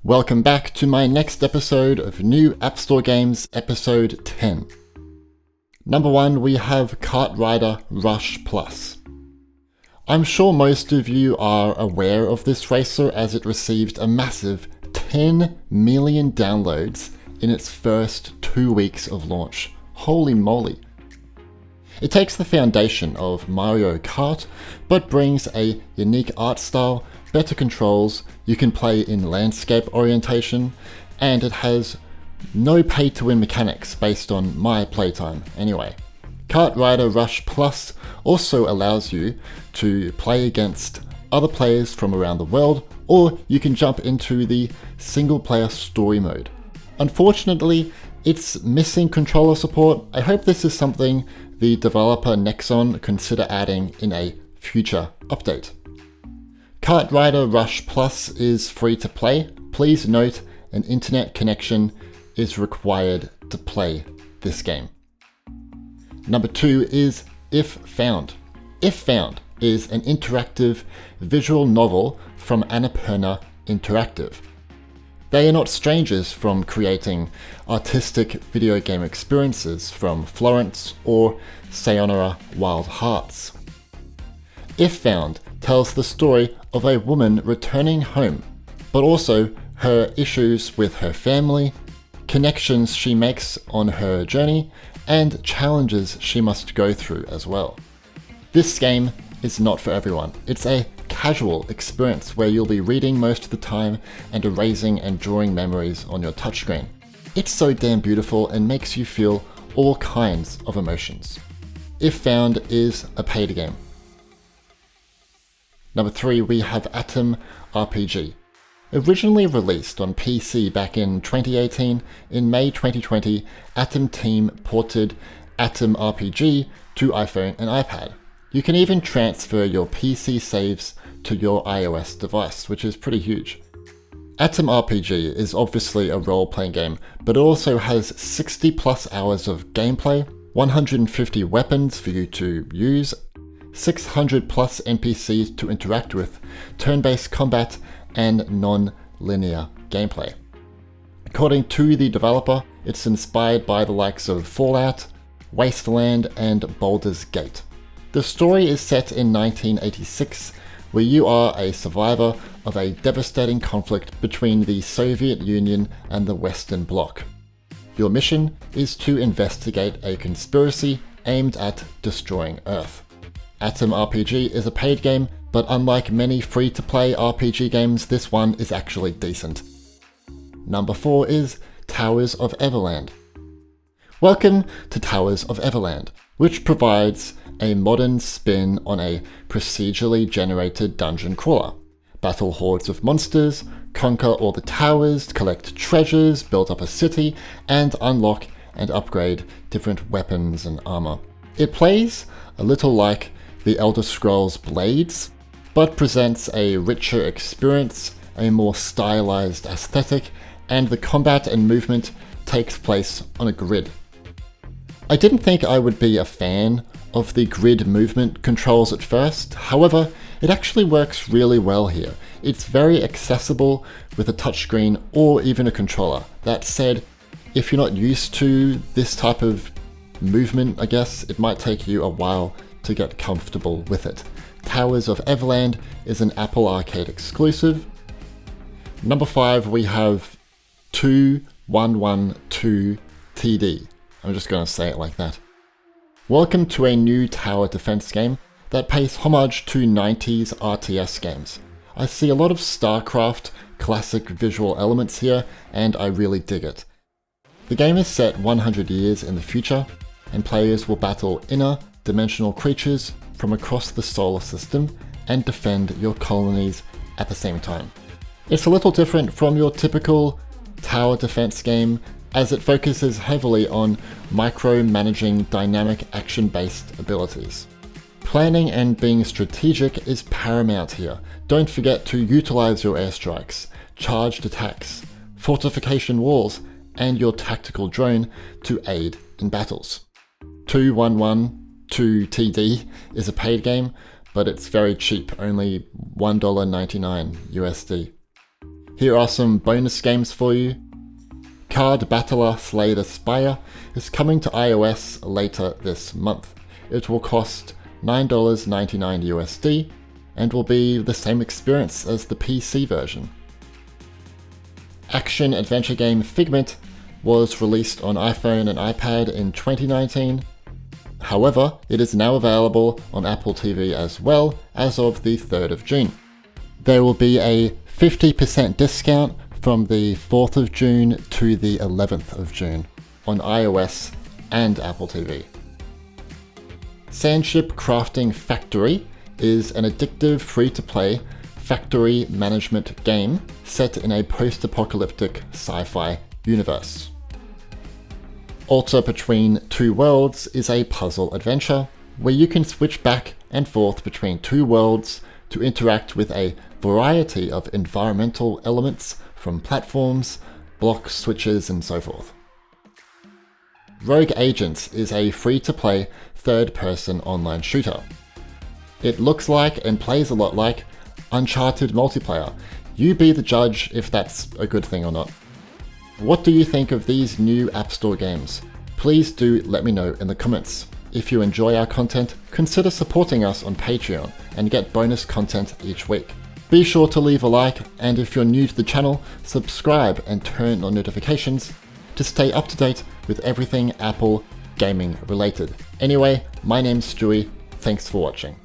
Welcome back to my next episode of New App Store Games, episode 10. Number 1, we have KartRider Rush Plus. I'm sure most of you are aware of this racer as it received a massive 10 million downloads in its first 2 weeks of launch. Holy moly. It takes the foundation of Mario Kart, but brings a unique art style, better controls, you can play in landscape orientation, and it has no pay-to-win mechanics based on my playtime anyway. KartRider Rush Plus also allows you to play against other players from around the world, or you can jump into the single-player story mode. Unfortunately, it's missing controller support. I hope this is something the developer Nexon consider adding in a future update. KartRider Rush Plus is free to play. Please note an internet connection is required to play this game. Number 2 is If Found. If Found is an interactive visual novel from Annapurna Interactive. They are not strangers from creating artistic video game experiences from Florence or Sayonara Wild Hearts. If Found tells the story of a woman returning home, but also her issues with her family, connections she makes on her journey, and challenges she must go through as well. This game is not for everyone. It's a casual experience where you'll be reading most of the time and erasing and drawing memories on your touchscreen. It's so damn beautiful and makes you feel all kinds of emotions. If Found is a paid game. Number 3, we have Atom RPG. Originally released on PC back in 2018, in May 2020, Atom team ported Atom RPG to iPhone and iPad. You can even transfer your PC saves to your iOS device, which is pretty huge. Atom RPG is obviously a role-playing game, but it also has 60 plus hours of gameplay, 150 weapons for you to use, 600 plus NPCs to interact with, turn-based combat, and non-linear gameplay. According to the developer, it's inspired by the likes of Fallout, Wasteland, and Baldur's Gate. The story is set in 1986, where you are a survivor of a devastating conflict between the Soviet Union and the Western Bloc. Your mission is to investigate a conspiracy aimed at destroying Earth. Atom RPG is a paid game, but unlike many free-to-play RPG games, this one is actually decent. Number 4 is Towers of Everland. Welcome to Towers of Everland, which provides a modern spin on a procedurally generated dungeon crawler. Battle hordes of monsters, conquer all the towers, collect treasures, build up a city, and unlock and upgrade different weapons and armor. It plays a little like The Elder Scrolls Blades, but presents a richer experience, a more stylized aesthetic, and the combat and movement takes place on a grid. I didn't think I would be a fan of the grid movement controls at first, however, it actually works really well here. It's very accessible with a touchscreen or even a controller. That said, if you're not used to this type of movement, I guess, it might take you a while to get comfortable with it. Towers of Everland is an Apple Arcade exclusive. Number 5, we have 2112TD. I'm just going to say it like that. Welcome to a new tower defense game that pays homage to 90s RTS games. I see a lot of StarCraft classic visual elements here, and I really dig it. The game is set 100 years in the future, and players will battle inner dimensional creatures from across the solar system and defend your colonies at the same time. It's a little different from your typical tower defense game, as it focuses heavily on micromanaging dynamic action-based abilities. Planning and being strategic is paramount here. Don't forget to utilize your airstrikes, charged attacks, fortification walls, and your tactical drone to aid in battles. 2112TD is a paid game, but it's very cheap, only $1.99 USD. Here are some bonus games for you. Card Battler Slay the Spire is coming to iOS later this month. It will cost $9.99 USD and will be the same experience as the PC version. Action adventure game Figment was released on iPhone and iPad in 2019. However, it is now available on Apple TV as well as of the 3rd of June. There will be a 50% discount from the 4th of June to the 11th of June on iOS and Apple TV. Sandship Crafting Factory is an addictive free-to-play factory management game set in a post-apocalyptic sci-fi universe. Alter Between Two Worlds is a puzzle adventure where you can switch back and forth between two worlds to interact with a variety of environmental elements from platforms, blocks, switches, and so forth. Rogue Agents is a free-to-play third-person online shooter. It looks like and plays a lot like Uncharted multiplayer. You be the judge if that's a good thing or not. What do you think of these new App Store games? Please do let me know in the comments. If you enjoy our content, consider supporting us on Patreon and get bonus content each week. Be sure to leave a like, and if you're new to the channel, subscribe and turn on notifications to stay up to date with everything Apple gaming related. Anyway, my name's Stewie, thanks for watching.